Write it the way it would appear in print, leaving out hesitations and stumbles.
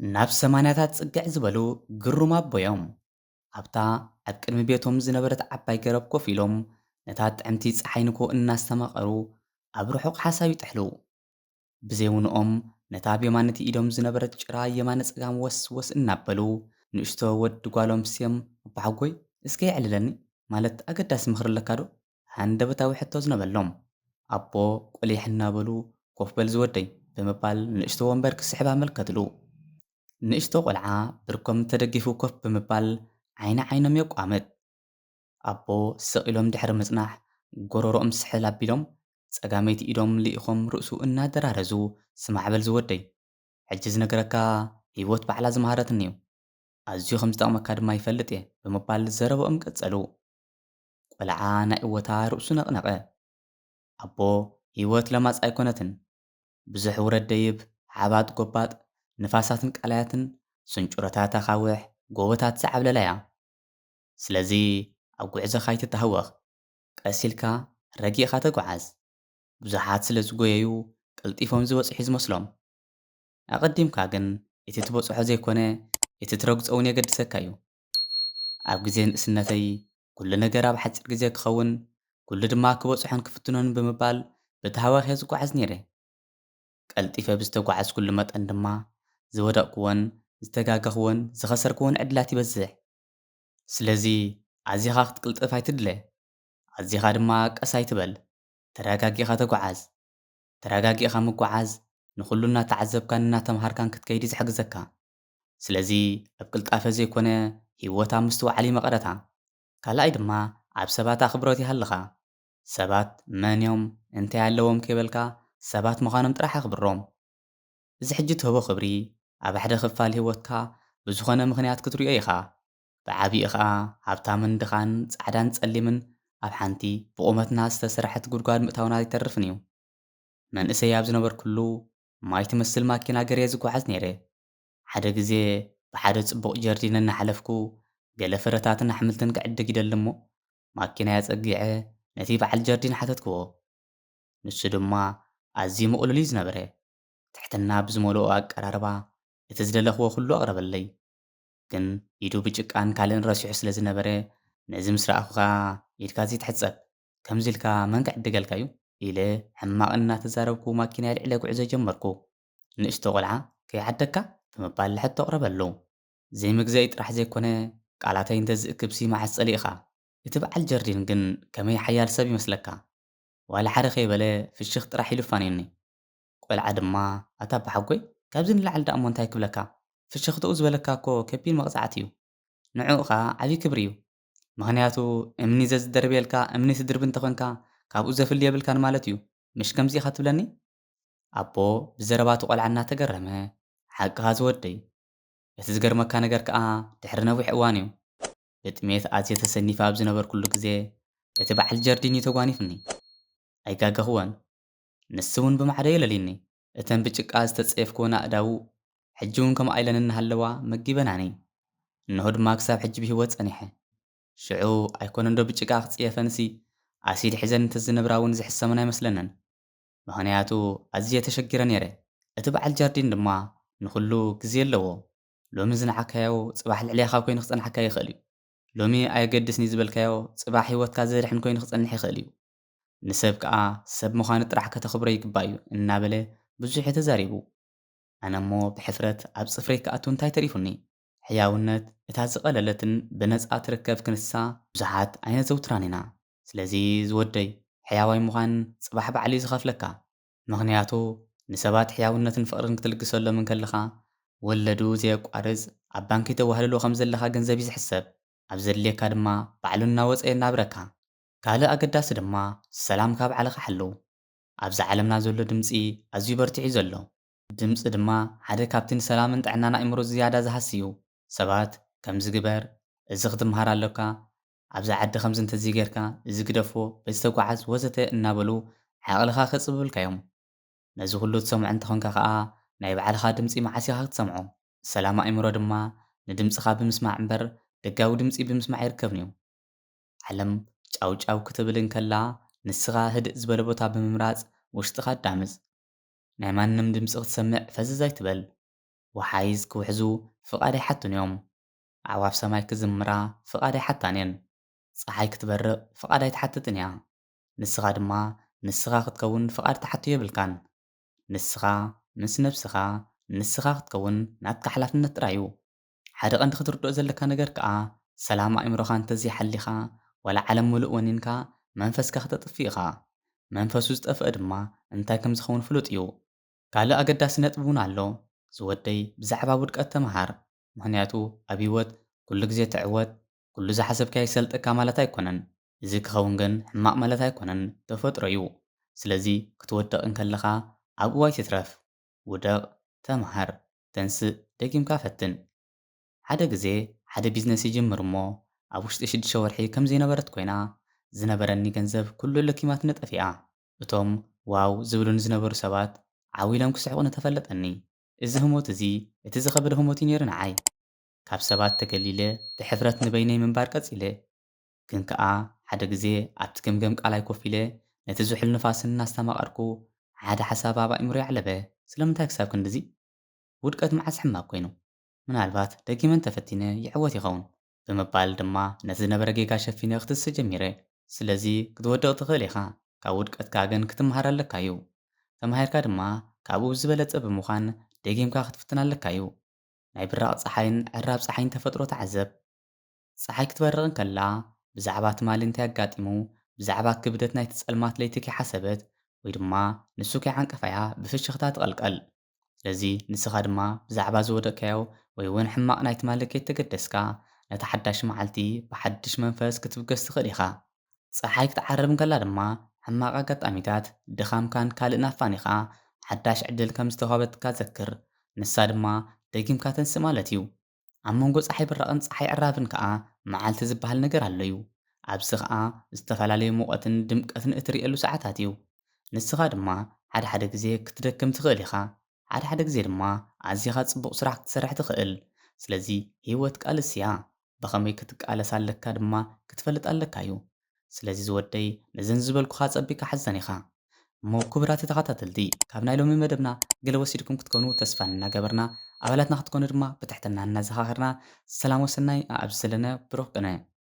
ናብ ሰማንያታት ጽግዕ ዝበሉ ግሩም ኣቦዮም ኣብታ ኣብ ቅድሚ ቤቶም ዝነበረት ዓባይ ገረብ ኮፍ ኢሎም ነታ ጥዕምቲ ፀሓይ ንክኡ እናስተማቐሩ ኣብ ርሑቕ ሓሳብ ይጥሕሉ። ብዘይውንኦም ነታ ብየማነቲ ኢዶም ዝነበረት ጭራ የማነ ፀጋም ወስወስ እናበሉ ንእሽቶ ወዲ ጓሎም ስዮም ኣቦሓጎይ እስከ ይዕልለኒ ማለት ኣገዳሲ ምኽሪ ኣለካ ዶ ሃንደበታዊ ሕቶ ዝነበሎም ኣቦ ቆሊሕ እናበሉ ኮፍ በል ዝወደይ ብምባል ንእሽቶ ወንበር ክስሕብ ኣመልከትሉ። ንእሽቶ ቆልዓ ብርኮም ተደጊፉ ኮፍ ብምባል ዓይኒ ዓይኖም የቋምጥ። ኣቦ ስቕ ኢሎም ድሕሪ ምጽናሕ ጎረሮኦም ስሕል ኣቢሎም ጸጋመይቲ ኢዶም ልኢኾም ርእሱ እናደራረዙ ስማዕ በል ዝወደይ ሕጂ ዝነገረካ ህይወት ባዕላ ዝመሃረትኒ እዩ ኣዝዩ ከም ዝጠቕመካ ድማ ይፈልጥ እየ ብምባል ዘረብኦም ቀጸሉ። ቆልዓ ናይ እወታ ርእሱ ነቕነቐ። ኣቦ ህይወት ለማጽ ኣይኮነትን ብዙሕ ውረድ ደይብ ሓባጥ ጎባጥ ንፋሳትን ቃላያትን ስንጩረታት ኣኻውሕ ጎቦታት ዝዓብለላ እያ። ስለዚ ኣብ ጉዕዞኻ ኣይትተሃወኽ ቀስ ኢልካ ረጊእኻ ተጓዓዝ። ብዙሓት ስለ ዝጎየዩ ቀልጢፎም ዝበጽሑ ዝመስሎም ኣቐዲምካ ግን እቲ ትበጽሖ ዘይኮነ እቲ ትረግጾ እውን የገድሰካ እዩ። ኣብ ግዜ ንእስነተይ ኩሉ ነገር ኣብ ሓፂር ግዜ ክኸውን ኩሉ ድማ ክበጽሖን ክፍትኖን ብምባል ብተሃዋኽየ ዝጓዓዝ ነይረ። ቀልጢፈ ብዝተጓዓዝኩሉ መጠን ድማ ዝወደቕክዎን ዝተጋገኽዎን ዝኸሰርክዎን ዕድላት ይበዝሕ። ስለዚ ኣዝኻ ክትቅልጥፍ ኣይትድለ ኣዝኻ ድማ ቀስ ኣይትበል ተረጋጊኻ ተጓዓዝ። ተረጋጊኻ ምጓዓዝ ንኹሉ እናተዓዘብካን እናተምሃርካን ክትከይድ ዝሕግዘካ። ስለዚ ኣብ ቅልጣፈ ዘይኮነ ህይወት ኣብ ምስትውዓል መቐረታ። ካልኣይ ድማ ኣብ ሰባት ኣኽብሮት ይሃልኻ። ሰባት መን እዮም እንታይ ኣለዎም ከይበልካ ሰባት ምዃኖም ጥራሕ ኣኽብሮም። እዚ ሕጂ ትህቦ ክብሪ ኣብ ሓደ ክፋል ህይወትካ ብዝኾነ ምኽንያት ክትርእዮ ኢኻ። ብዓቢኡ ኸኣ ሃብታምን ድኻን ጻዕዳን ጸሊምን ኣብ ሓንቲ ብቑመትና ዝተሰርሐት ጉድጓድ ምእታውና ኣይተርፍን እዩ። መንእሰይ ኣብ ዝነበርኩሉ ማይ ትመስል ማኪና ገይረ ዝጓዓዝ ነይረ። ሓደ ግዜ ብሓደ ጽቡቕ ጀርዲን እናሓለፍኩ ገለ ፍረታትን ኣሕምልትን ክዕድግ ይደሊ እሞ ማኪናይ ኣጸጊዐ ነቲ በዓል ጀርዲን ሓተትክዎ። ንሱ ድማ ኣዝዩ ምቕሉል እዩ ዝነበረ። ትሕትና ብዝመልኦ ኣቀራርባ እቲ ዝደለኽዎ ኩሉ ኣቕረበለይ። ግን ኢዱ ብጭቃን ካልእን ረሲሑ ስለ ዝነበረ ነዚ ምስ ረኣኹኻ ኢድካ ዘይትሕጸብ ከምዚ ኢልካ መን ክዕድገልካ እዩ ኢለ ሕማቕ እናተዛረብኩ ማኪናይ ልዕለ ጉዕዞ ጀመርኩ። ንእሽቶ ቆልዓ ከይዓደግካ ብምባል ሕቶ ኣቕረበሉ። ዘይምግዘኢ ጥራሕ ዘይኮነ ቃላተይ እንተዝእክብሲ መዓስ ጸሊእኻ። እቲ በዓል ጀርዲን ግን ከመይ ሓያል ሰብ ይመስለካ ዋላ ሓደ ኸይበለ ፍሽኽ ጥራሕ ኢሉ ፋንዩኒ። ቆልዓ ድማ ኣታ ኣቦሓጎይ ካብዚ ንላዕሊ ዳእሞ እንታይ ክብለካ ፍሽኽትኡ ዝበለካ እኮ ከቢድ መቕጻዕቲ እዩ። ንዕኡ ኸኣ ዓብዪ ክብሪ እዩ። ምኽንያቱ እምኒ ዘዝደርብየልካ እምኒ ትድርቢ እንተኾንካ ካብኡ ዘፍሊ የብልካን ማለት እዩ። ምሽ ከምዚ ኢኻ ትብለኒ? ኣቦ ብዘረባቱ ቆልዓ እናተገረመ ሓቅኻ ዝወደይ እቲ ዝገርመካ ነገር ከኣ ድሕሪ ነዊሕ እዋን እዩ ብጥሜት ኣዝየ ተሰኒፈ ኣብ ዝነበርኩሉ ግዜ እቲ በዓል ጀርዲን እዩ ተጓኒፍኒ። ኣይጋገኽዎን ንስ እውን ብማዕደ የለሊኒ እተን ብጭቃ ዝተጸየፍክዎን ኣእዳው ሕጂ እውን ከም ኣይለን እናሃለዋ መጊበናኒ። እንሆ ድማ ክሳብ ሕጂ ብህይወት ጸኒሐ። ሽዑ ኣይኮነ እንዶ ብጭቃ ክጽየፈንሲ ኣሲድ ሒዘን እንተዝነብራ እውን ዝሕሰመን ኣይመስለንን። ምኽንያቱ ኣዝየ ተሸጊረ ነይረ። እቲ በዓል ጀርዲን ድማ ንኹሉ ግዜ ኣለዎ። ሎሚ ዝነዓካዮ ጽባሕ ልዕልያኻ ኮይኑ ክጸንሐካ ይኽእል እዩ። ሎሚ ኣየገድስኒ ዝበልካዮ ጽባሕ ህይወትካ ዘድሕን ኮይኑ ክጸንሕ ይኽእል እዩ። ንሰብ ከኣ ሰብ ምዃኑ ጥራሕ ከተኽብሮ ይግባእ እዩ እናበለ ብዙሕ እዩ ተዛሪቡ። ኣነ እሞ ብሕፍረት ኣብ ጽፍረይ ክኣቱ እንታይ ተሪፉኒ? ሕያውነት እታ ዝቐለለትን ብነጻ ትርከብ ክንስሳ ብዙሓት ኣይነዘውትራን ኢና። ስለዚ ዝወደይ ሕያዋይ ምዃን ጽባሕ ባዕሉ እዩ ዝኸፍለካ። ምኽንያቱ ንሰባት ሕያውነትን ፍቕርን ክትልግሰሎም እንከለኻ ወለዱ ዘየቋርጽ ኣብ ባንኪ ተዋህልሎ ከም ዘለኻ ገንዘብ እዩ ዝሕሰብ። ኣብ ዘድልየካ ድማ ባዕሉ እናወፀ የናብረካ። ካልእ ኣገዳሲ ድማ ሰላም ካብ ባዕልኻ ሓልው። ኣብዚ ዓለምና ዘሎ ድምፂ ኣዝዩ በርቲዑ ዘሎ። ድምፂ ድማ ሓደ ካብቲ ንሰላምን ጥዕናን ኣእምሮ ዝያዳ ዝሃሲ እዩ። ሰባት ከምዚ ግበር እዚ ክትምሃር ኣለካ ኣብዛ ዓዲ ከምዚ እንተዚ ጌርካ እዚ ግደፎ በዚ ተጓዓዝ ወዘተ እናበሉ ዓቕልኻ ከጽብብልካ እዮም። ነዚ ኩሉ ትሰምዖ እንተኾንካ ከዓ ናይ ባዕልኻ ድምፂ መዓስ ኢኻ ክትሰምዖ? ሰላም ኣእምሮ ድማ ንድምፅኻ ብምስማዕ እምበር ደጋዊ ድምፂ ብምስማዕ ይርከብን እዩ። ዓለም ጫው ጫው ክትብል እንከላ ንስኻ ህድእ ዝበለ ቦታ ብምምራጽ ውሽጥኻ ኣዳምፅ። ናይ ማንም ድምፂ ክትሰምዕ ፈዝዝ ኣይትበል። ወሓይዝ ክውሕዙ ፍቓድ ኣይሓቱን እዮም። ኣዕዋፍ ሰማይ ክዝምራ ፍቓድ ኣይሓታን እየን። ፀሓይ ክትበርቕ ፍቓድ ኣይትሓትትን እያ። ንስኻ ድማ ንስኻ ክትከውን ፍቓድ ተሓትዮ የብልካን። ንስኻ ምስ ነብስኻ ንስኻ ክትከውን ናትካ ሓላፍነት ጥራይ እዩ። ሓደ ቀንዲ ክትርድኦ ዘለካ ነገር ከዓ ሰላም ኣእምሮኻ እንተዘይሓሊኻ ዋላ ዓለም ሙሉእ ወኒንካ መንፈስካ ክተጥፍእ ኢኻ። መንፈሱ ዝጠፍአ ድማ እንታይ ከም ዝኸውን ፍሉጥ እዩ። ካልእ ኣገዳሲ ነጥቢ እውን ኣሎ። ዝወደይ ብዛዕባ ውድቀት ተመሃር። ምክንያቱ ኣብ ህይወት ኩሉ ግዜ ትዕወት ኩሉ ዝሓሰብካዮ ይሰልጠካ ማለት ኣይኮነን። እዚ ክኸውን ግን ሕማቕ ማለት ኣይኮነን፣ ተፈጥሮ እዩ። ስለዚ ክትወድቕ እንከለኻ ኣብኡ ኣይትትረፍ። ውደቕ፣ ተምሃር፣ ተንስእ፣ ደጊምካ ፈትን። ሓደ ግዜ ሓደ ቢዝነስ ይጅምር እሞ ኣብ ውሽጢ 6 ወርሒ ከም ዘይነበረት ኮይና ዝነበረኒ ገንዘብ ኩሉ ለኪማት ነጠፊኣ። እቶም ዋው ዝብሉን ዝነበሩ ሰባት ዓዊሎም ክስሕቑ ተፈለጠኒ። እዚ ህሞት እዚ እቲ ዝኸበደ ህሞት እዩ ነይሩ ንዓይ። ካብ ሰባት ተገሊለ ብሕፍረት ንበይነይ ምንባር ቀጺለ። ግን ከኣ ሓደ ግዜ ኣብቲ ገምገም ቃላይ ኮፍ ኢለ ነቲ ዝሑል ንፋስን እናስተማቐርኩ ሓደ ሓሳብ ኣብ ኣእምሮይ ዓለበ። ስለምንታይ ክሳብ ክንድዚ ውድቀት መዓዝ ሕማቅ ኮይኑ ምናልባት ደጊመ እንተፈቲነ ይዕወት ይኸውን ብምባል ድማ ነቲ ዝነበረ ጌጋ ሸፊነ ክትስእ ጀሚረ። ስለዚ ክትወድቕ ትኽእል ኢኻ፣ ካብ ውድቀትካ ግን ክትመሃር ኣለካ እዩ። ተማሂርካ ድማ ካብኡ ዝበለጸ ብምዃን ደጊምካ ክትፍትን ኣለካ እዩ። ናይ ብራቕ ፀሓይን ዕራብ ፀሓይን ተፈጥሮ ተዓዘብ። ፀሓይ ክትበርቕ እንከላ ብዛዕባ ትማሊ እንታይ ኣጋጢሙ ብዛዕባ ክብደት ናይቲ ጸልማት ለይቲ ከይሓሰበት ወይ ድማ ንሱ ከይዓንቀፋያ ብፍሽኽታ ትቐልቀል። ስለዚ ንስኻ ድማ ብዛዕባ ዝወደቅካዮ ወይ እውን ሕማቕ ናይ ትማሊ ከይተገደስካ ነቲ ሓዳሽ መዓልቲ ብሓድሽ መንፈስ ክትብገስ ትኽእል ኢኻ። ፀሓይ ክትዓርብ እንከላ ድማ ሕማቕ ኣጋጣሚታት ድኻምካን ካልእ ኣፋኒኻ ሓዳሽ ዕድል ከም ዝተዋሃበትካ ዘክር። ንሳ ድማ ደጊምካ ተንስእ ማለት እዩ። ኣብ መንጎ ፀሓይ ብራቕን ፀሓይ ዕራብን ከዓ መዓልቲ ዝበሃል ነገር ኣሎ እዩ። ኣብዚ ከዓ ዝተፈላለዩ ሙቐትን ድምቀትን እትርእየሉ ሰዓታት እዩ። ንስኻ ድማ ሓደ ሓደ ግዜ ክትደክም ትኽእል ኢኻ፣ ሓደ ሓደ ግዜ ድማ ኣዝኻ ጽቡቕ ስራሕ ክትሰርሕ ትኽእል። ስለዚ ህይወት ቃልስ እያ። ብኸመይ ክትቃለስ ኣለካ ድማ ክትፈልጥ ኣለካ እዩ። ስለዚ ዝወደይ ነዘን ዝበልኩኻ ጸቢብካ ሓዘን ኢኻ እሞ ክቡራት ተኸታተልቲ ካብ ናይ ሎሚ መደብና ገለ ወሲድኩም ክትኮኑ ተስፋ እናገበርና ኣባላትና ክትኮኑ ድማ ብትሕትና እናዘኻኸርና ሰላም ወሰናይ ኣብ ዘለነ ብሩኽ ቅነ